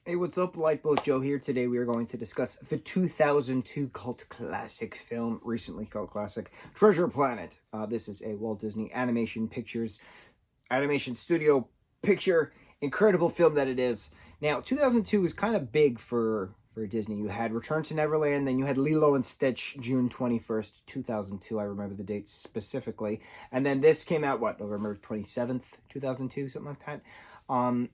Hey, what's up? Lightbolt Joe here. Today we are going to discuss the 2002 cult classic film, recently cult classic, Treasure Planet. This is a Walt Disney Animation Pictures, animation studio picture. Incredible film that it is. Now, 2002 was kind of big for Disney. You had Return to Neverland, then you had Lilo and Stitch, June 21st, 2002. I remember the date specifically. And then this came out, what, November 27th, 2002, something like that.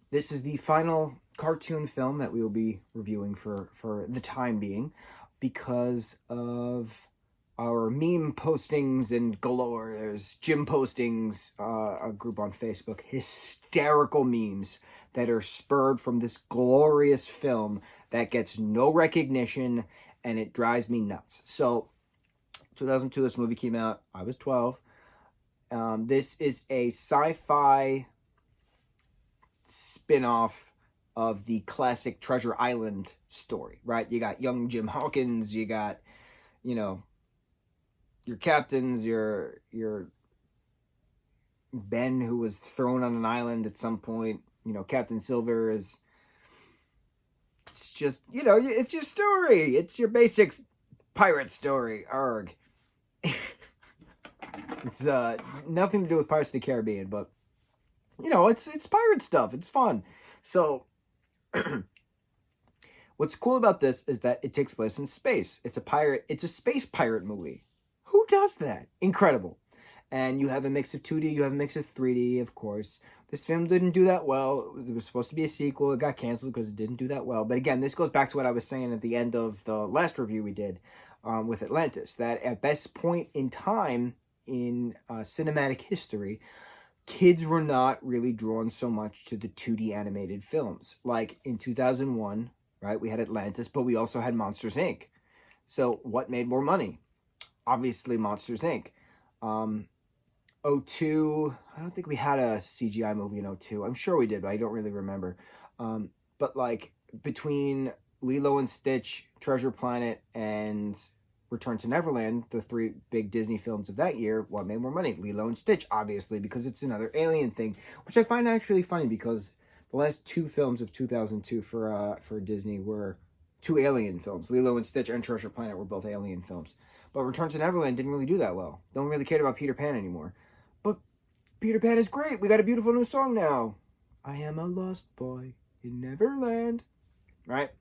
This is the final cartoon film that we will be reviewing for the time being because of our meme postings and galore. There's Jim postings, a group on Facebook, hysterical memes that are spurred from this glorious film that gets no recognition, and it drives me nuts. So, 2002, this movie came out. I was 12. This is a sci-fi spin-off of the classic Treasure Island story, right? You got young Jim Hawkins, you got, your captains, your Ben, who was thrown on an island at some point. Captain Silver is, it's just, it's your story. It's your basic pirate story. Arg. It's nothing to do with Pirates of the Caribbean, but it's pirate stuff. It's fun. So what's cool about this is that it takes place in space. It's a space pirate movie. Who does that? Incredible. And you have a mix of 2D, you have a mix of 3D, of course. This film didn't do that well. It was supposed to be a sequel. It got canceled because it didn't do that well. But again, this goes back to what I was saying at the end of the last review we did with Atlantis, that at best point in time in cinematic history, kids were not really drawn so much to the 2D animated films. Like in 2001, right, we had Atlantis, but we also had Monsters, Inc. So what made more money? Obviously Monsters, Inc. '02, I don't think we had a CGI movie in '02. I'm sure we did, but I don't really remember. But like between Lilo and Stitch, Treasure Planet, and Return to Neverland, the three big Disney films of that year, what made more money? Lilo and Stitch, obviously, because it's another alien thing, which I find actually funny because the last two films of 2002 for Disney were two alien films. Lilo and Stitch and Treasure Planet were both alien films. But Return to Neverland didn't really do that well. No one really cared about Peter Pan anymore. But Peter Pan is great. We got a beautiful new song now. I am a lost boy in Neverland. Right?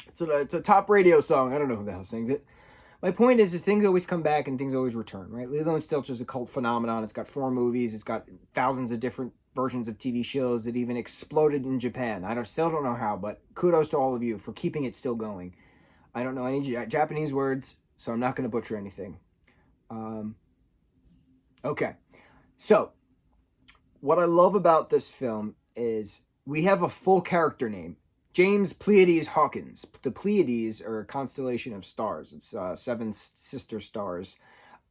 It's a top radio song. I don't know who the hell sings it. My point is that things always come back and things always return, right? Lilo and Stitch is a cult phenomenon. It's got 4 movies. It's got thousands of different versions of TV shows that even exploded in Japan. Still don't know how, but kudos to all of you for keeping it still going. I don't know any Japanese words, so I'm not going to butcher anything. Okay. So, what I love about this film is we have a full character name. James Pleiades Hawkins. The Pleiades are a constellation of stars. It's 7 sister stars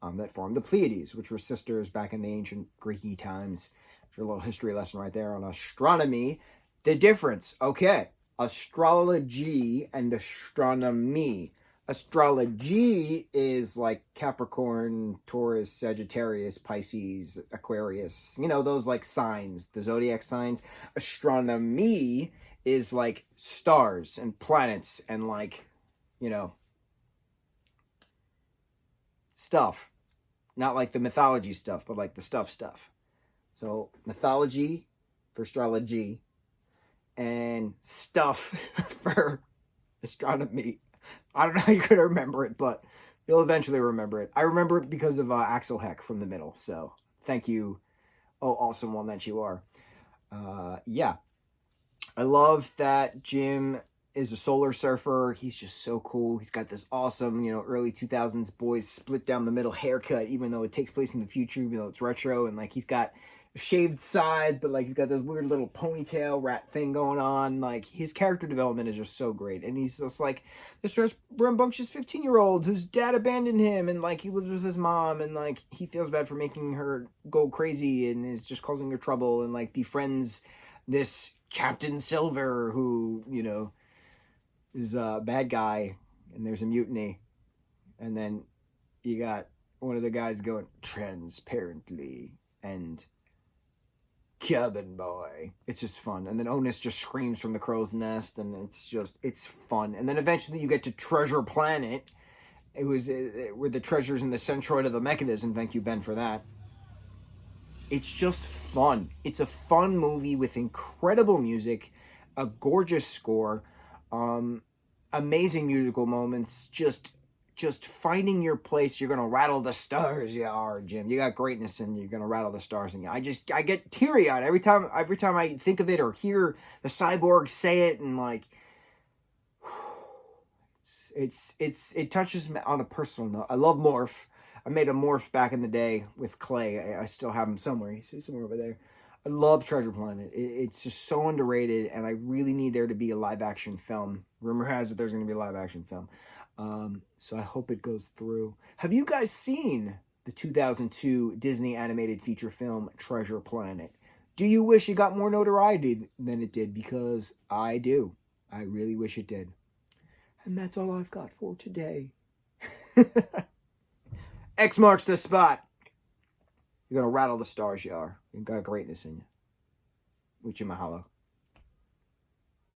that form the Pleiades, which were sisters back in the ancient Greek times. There's a little history lesson right there on astronomy. The difference, okay, astrology and astronomy. Astrology is like Capricorn, Taurus, Sagittarius, Pisces, Aquarius, those like signs, the zodiac signs. Astronomy is like stars and planets and like, stuff. Not like the mythology stuff, but like the stuff. So mythology for astrology and stuff for astronomy. I don't know how you're going to remember it, but you'll eventually remember it. I remember it because of Axel Heck from The Middle. So thank you, oh awesome one that you are. Yeah. I love that Jim is a solar surfer. He's just so cool. He's got this awesome, early 2000s boys split down the middle haircut, even though it takes place in the future, even though it's retro. And like he's got shaved sides, but like he's got this weird little ponytail rat thing going on. Like his character development is just so great. And he's just like this rambunctious 15-year-old whose dad abandoned him, and like he lives with his mom, and like he feels bad for making her go crazy and is just causing her trouble, and like befriends this Captain Silver who, is a bad guy, and there's a mutiny. And then you got one of the guys going transparently and cabin boy. It's just fun. And then Onus just screams from the crow's nest, and it's fun. And then eventually you get to Treasure Planet. It was where the treasure's in the centroid of the mechanism. Thank you, Ben, for that. It's just fun. It's a fun movie with incredible music, a gorgeous score, amazing musical moments, just finding your place. You're gonna rattle the stars, you are, Jim. You got greatness, and you're gonna rattle the stars. And I get teary eyed every time I think of it or hear the cyborg say it, and like, it touches me on a personal note. I love Morph. I made a Morph back in the day with Clay. I still have him somewhere. He's somewhere over there. I love Treasure Planet. It's just so underrated, and I really need there to be a live action film. Rumor has it there's going to be a live action film. So I hope it goes through. Have you guys seen the 2002 Disney animated feature film Treasure Planet? Do you wish it got more notoriety than it did? Because I do. I really wish it did. And that's all I've got for today. X marks the spot. You're going to rattle the stars, you are. You've got greatness in you. Mucho mahalo.